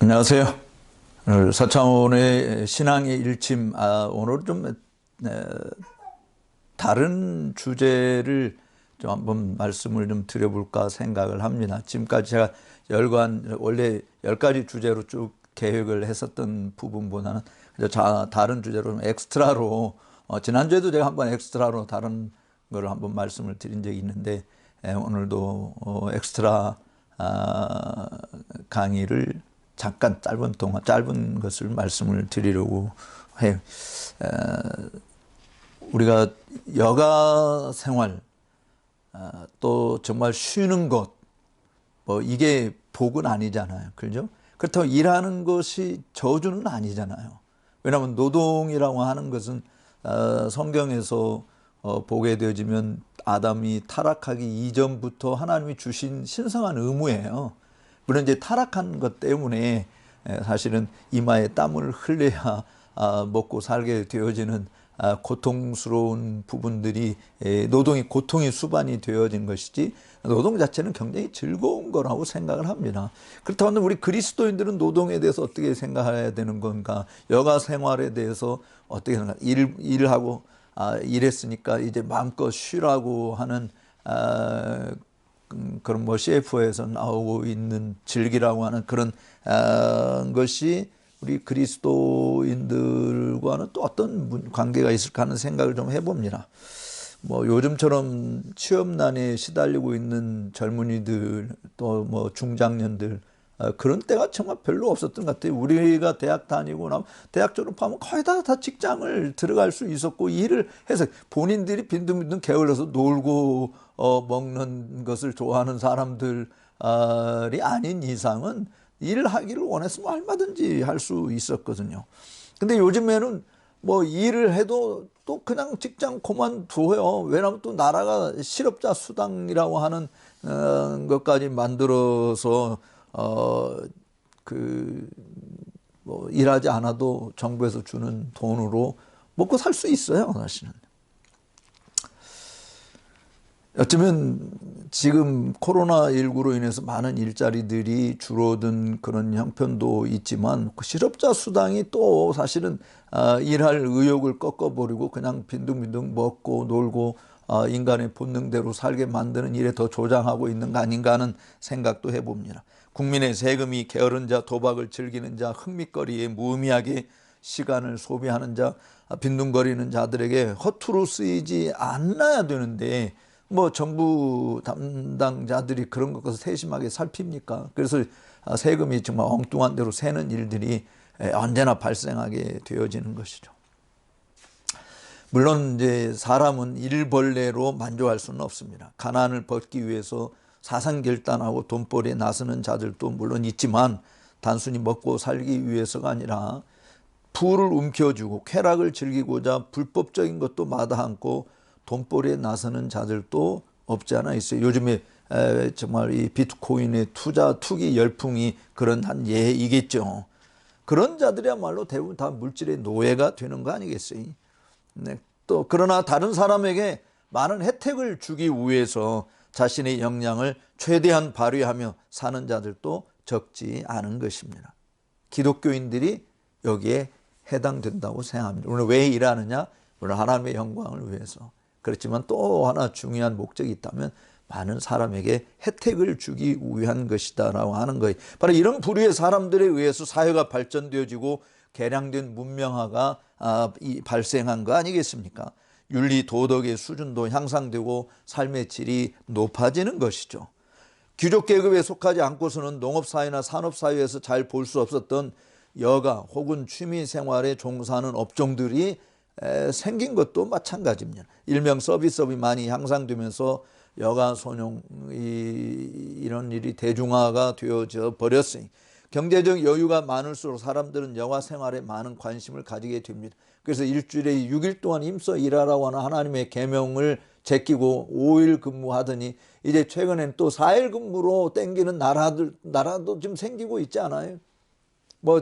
안녕하세요. 오늘 서창원의 신앙의 일침, 오늘 좀 다른 주제를 좀 한번 말씀을 좀 드려볼까 생각을 합니다. 지금까지 제가 원래 10가지 주제로 쭉 계획을 했었던 부분보다는 다른 주제로 좀 엑스트라로, 지난주에도 제가 한번 엑스트라로 다른 걸 한번 말씀을 드린 적이 있는데, 오늘도 엑스트라 강의를 잠깐 짧은 것을 말씀을 드리려고 해요. 우리가 여가 생활, 또 정말 쉬는 것, 이게 복은 아니잖아요. 그죠? 그렇다고 일하는 것이 저주는 아니잖아요. 왜냐하면 노동이라고 하는 것은 성경에서 보게 되어지면 아담이 타락하기 이전부터 하나님이 주신 신성한 의무예요. 물론 이제 타락한 것 때문에 사실은 이마에 땀을 흘려야 먹고 살게 되어지는 고통스러운 부분들이, 노동이 고통이 수반이 되어진 것이지 노동 자체는 굉장히 즐거운 거라고 생각을 합니다. 그렇다면 우리 그리스도인들은 노동에 대해서 어떻게 생각해야 되는 건가? 여가 생활에 대해서 어떻게 생각할까? 일하고 일했으니까 이제 마음껏 쉬라고 하는 그런 CF에서 나오고 있는 즐기라고 하는 그런 것이 우리 그리스도인들과는 또 어떤 관계가 있을까 하는 생각을 좀 해봅니다. 요즘처럼 취업난에 시달리고 있는 젊은이들, 또 중장년들, 그런 때가 정말 별로 없었던 것 같아요. 우리가 대학 다니고 나면 대학 졸업하면 거의 다 직장을 들어갈 수 있었고, 일을 해서 본인들이 빈둥빈둥 게을러서 놀고 먹는 것을 좋아하는 사람들이 아닌 이상은 일을 하기를 원했으면 얼마든지 할 수 있었거든요. 근데 요즘에는 일을 해도 또 그냥 직장 그만둬요. 왜냐하면 또 나라가 실업자 수당이라고 하는 것까지 만들어서 일하지 않아도 정부에서 주는 돈으로 먹고 살 수 있어요, 사실은. 어쩌면 지금 코로나19로 인해서 많은 일자리들이 줄어든 그런 형편도 있지만, 그 실업자 수당이 또 사실은 일할 의욕을 꺾어버리고 그냥 빈둥빈둥 먹고 놀고 인간의 본능대로 살게 만드는 일에 더 조장하고 있는 거 아닌가 하는 생각도 해봅니다. 국민의 세금이 게으른 자, 도박을 즐기는 자, 흥미거리에 무의미하게 시간을 소비하는 자, 빈둥거리는 자들에게 허투루 쓰이지 않아야 되는데, 정부 담당자들이 그런 것을 세심하게 살핍니까? 그래서 세금이 정말 엉뚱한 대로 새는 일들이 언제나 발생하게 되어지는 것이죠. 물론 이제 사람은 일벌레로 만족할 수는 없습니다. 가난을 벗기 위해서 사상결단하고 돈벌이에 나서는 자들도 물론 있지만, 단순히 먹고 살기 위해서가 아니라 부를 움켜쥐고 쾌락을 즐기고자 불법적인 것도 마다않고 돈벌이에 나서는 자들도 없지 않아 있어요. 요즘에 정말 이 비트코인의 투기 열풍이 그런 한 예이겠죠. 그런 자들이야말로 대부분 다 물질의 노예가 되는 거 아니겠어요? 네. 또 그러나 다른 사람에게 많은 혜택을 주기 위해서 자신의 역량을 최대한 발휘하며 사는 자들도 적지 않은 것입니다. 기독교인들이 여기에 해당된다고 생각합니다. 우리는 왜 일하느냐? 물론 하나님의 영광을 위해서. 그렇지만 또 하나 중요한 목적이 있다면 많은 사람에게 혜택을 주기 위한 것이다라고 하는 거예요. 바로 이런 부류의 사람들에 의해서 사회가 발전되어지고 개량된 문명화가 발생한 거 아니겠습니까? 윤리 도덕의 수준도 향상되고 삶의 질이 높아지는 것이죠. 귀족계급에 속하지 않고서는 농업사회나 산업사회에서 잘 볼 수 없었던 여가 혹은 취미생활에 종사하는 업종들이 생긴 것도 마찬가지입니다. 일명 서비스업이 많이 향상되면서 여가 선용 이런 일이 대중화가 되어져 버렸으니, 경제적 여유가 많을수록 사람들은 여가 생활에 많은 관심을 가지게 됩니다. 그래서 일주일에 6일 동안 힘써 일하라고 하는 하나님의 계명을 제끼고 5일 근무하더니, 이제 최근엔 또 4일 근무로 땡기는 나라도 좀 생기고 있지 않아요?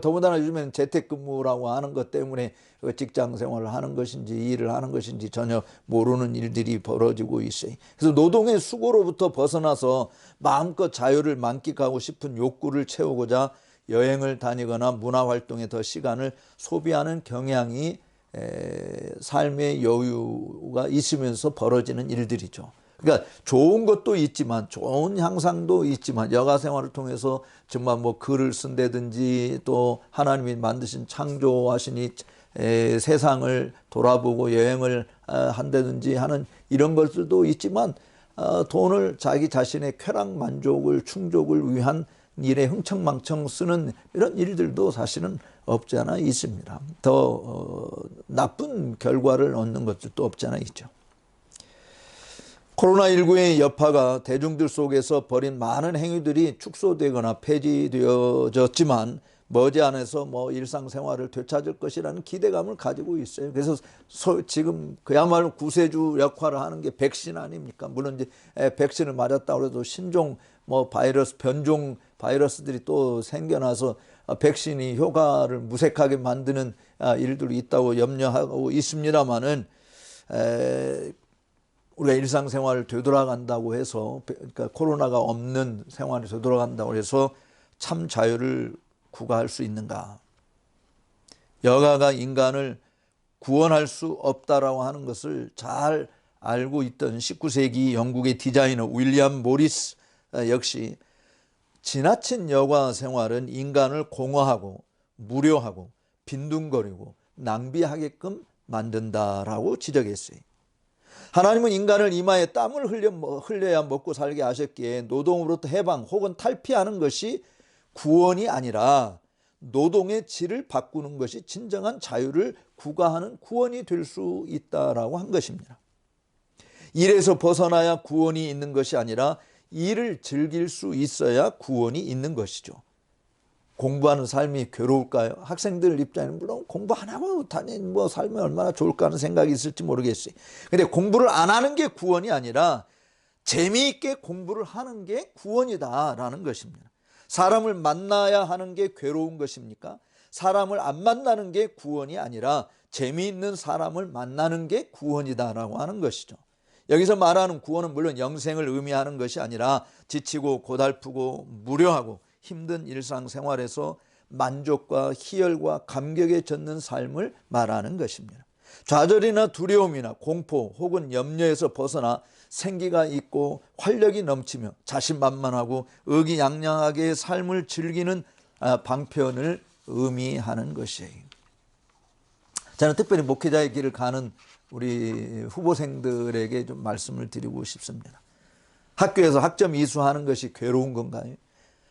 더군다나 요즘에는 재택근무라고 하는 것 때문에 직장 생활을 하는 것인지 일을 하는 것인지 전혀 모르는 일들이 벌어지고 있어요. 그래서 노동의 수고로부터 벗어나서 마음껏 자유를 만끽하고 싶은 욕구를 채우고자 여행을 다니거나 문화활동에 더 시간을 소비하는 경향이 삶의 여유가 있으면서 벌어지는 일들이죠. 그러니까 좋은 것도 있지만, 좋은 향상도 있지만, 여가 생활을 통해서 정말 뭐 글을 쓴다든지 또 하나님이 만드신 창조하시니 세상을 돌아보고 여행을 한다든지 하는 이런 것들도 있지만, 돈을 자기 자신의 쾌락 만족을 충족을 위한 일에 흥청망청 쓰는 이런 일들도 사실은 없지 않아 있습니다. 더 나쁜 결과를 얻는 것들도 없지 않아 있죠. 코로나19의 여파가 대중들 속에서 벌인 많은 행위들이 축소되거나 폐지되어졌지만 머지않아서 뭐 일상생활을 되찾을 것이라는 기대감을 가지고 있어요. 그래서 지금 그야말로 구세주 역할을 하는 게 백신 아닙니까? 물론 이제 백신을 맞았다고 해도 신종 뭐 바이러스, 변종 바이러스들이 또 생겨나서 백신이 효과를 무색하게 만드는 일들이 있다고 염려하고 있습니다만은 우리가 일상생활을 되돌아간다고 해서, 그러니까 코로나가 없는 생활이 되돌아간다고 해서 참 자유를 구가할 수 있는가? 여가가 인간을 구원할 수 없다라고 하는 것을 잘 알고 있던 19세기 영국의 디자이너 윌리엄 모리스 역시 지나친 여가 생활은 인간을 공허하고 무료하고 빈둥거리고 낭비하게끔 만든다라고 지적했어요. 하나님은 인간을 이마에 땀을 흘려야 먹고 살게 하셨기에 노동으로부터 해방 혹은 탈피하는 것이 구원이 아니라 노동의 질을 바꾸는 것이 진정한 자유를 구가하는 구원이 될 수 있다라고 한 것입니다. 일에서 벗어나야 구원이 있는 것이 아니라 일을 즐길 수 있어야 구원이 있는 것이죠. 공부하는 삶이 괴로울까요? 학생들 입장에는 물론 공부 안 하고 다니는 뭐 삶이 얼마나 좋을까 하는 생각이 있을지 모르겠어요. 근데 공부를 안 하는 게 구원이 아니라 재미있게 공부를 하는 게 구원이다라는 것입니다. 사람을 만나야 하는 게 괴로운 것입니까? 사람을 안 만나는 게 구원이 아니라 재미있는 사람을 만나는 게 구원이다라고 하는 것이죠. 여기서 말하는 구원은 물론 영생을 의미하는 것이 아니라 지치고 고달프고 무료하고 힘든 일상생활에서 만족과 희열과 감격에 젖는 삶을 말하는 것입니다. 좌절이나 두려움이나 공포 혹은 염려에서 벗어나 생기가 있고 활력이 넘치며 자신만만하고 의기양양하게 삶을 즐기는 방편을 의미하는 것이에요. 저는 특별히 목회자의 길을 가는 우리 후보생들에게 좀 말씀을 드리고 싶습니다. 학교에서 학점 이수하는 것이 괴로운 건가요?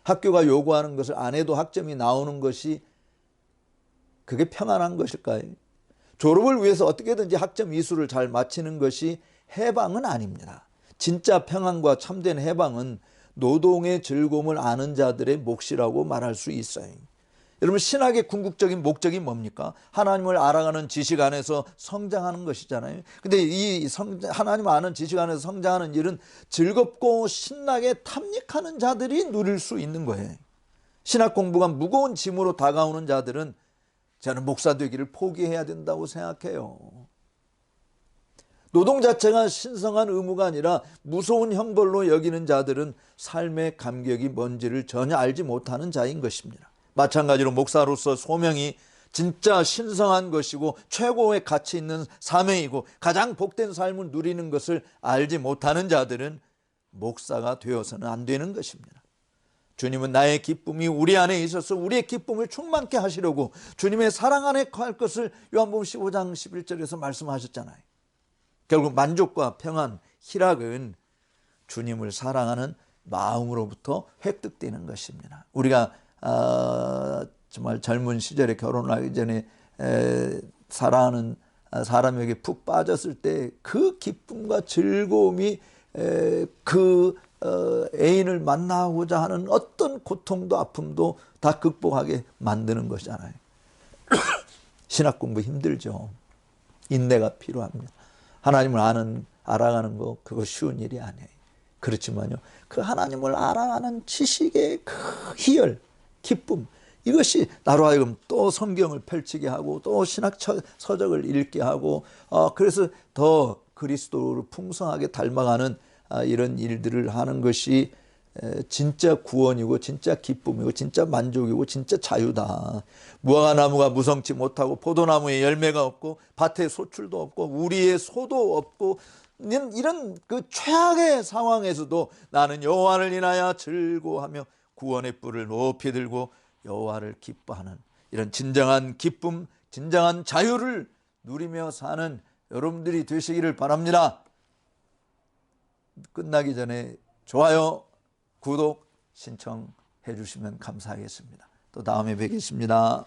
학교가 요구하는 것을 안 해도 학점이 나오는 것이 그게 평안한 것일까요? 졸업을 위해서 어떻게든지 학점 이수를 잘 마치는 것이 해방은 아닙니다. 진짜 평안과 참된 해방은 노동의 즐거움을 아는 자들의 몫이라고 말할 수 있어요. 여러분, 신학의 궁극적인 목적이 뭡니까? 하나님을 알아가는 지식 안에서 성장하는 것이잖아요. 근데 하나님 아는 지식 안에서 성장하는 일은 즐겁고 신나게 탐닉하는 자들이 누릴 수 있는 거예요. 신학 공부가 무거운 짐으로 다가오는 자들은 저는 목사 되기를 포기해야 된다고 생각해요. 노동 자체가 신성한 의무가 아니라 무서운 형벌로 여기는 자들은 삶의 감격이 뭔지를 전혀 알지 못하는 자인 것입니다. 마찬가지로 목사로서 소명이 진짜 신성한 것이고 최고의 가치 있는 사명이고 가장 복된 삶을 누리는 것을 알지 못하는 자들은 목사가 되어서는 안 되는 것입니다. 주님은 나의 기쁨이 우리 안에 있어서 우리의 기쁨을 충만케 하시려고 주님의 사랑 안에 거할 것을 요한복음 15장 11절에서 말씀하셨잖아요. 결국 만족과 평안, 희락은 주님을 사랑하는 마음으로부터 획득되는 것입니다. 우리가 정말 젊은 시절에 결혼하기 전에 사랑하는 사람에게 푹 빠졌을 때 그 기쁨과 즐거움이 그 애인을 만나고자 하는 어떤 고통도 아픔도 다 극복하게 만드는 것이잖아요. 신학 공부 힘들죠. 인내가 필요합니다. 하나님을 알아가는 거 그거 쉬운 일이 아니에요. 그렇지만요, 그 하나님을 알아가는 지식의 그 희열, 기쁨, 이것이 나로 하여금 또 성경을 펼치게 하고 또 신학 서적을 읽게 하고 그래서 더 그리스도를 풍성하게 닮아가는 이런 일들을 하는 것이 진짜 구원이고 진짜 기쁨이고 진짜 만족이고 진짜 자유다. 무화과나무가 무성치 못하고 포도나무에 열매가 없고 밭에 소출도 없고 우리의 소도 없고 이런 그 최악의 상황에서도 나는 여호와를 인하여 즐거워하며 구원의 뿔을 높이 들고 여호와를 기뻐하는 이런 진정한 기쁨, 진정한 자유를 누리며 사는 여러분들이 되시기를 바랍니다. 끝나기 전에 좋아요, 구독, 신청해 주시면 감사하겠습니다. 또 다음에 뵙겠습니다.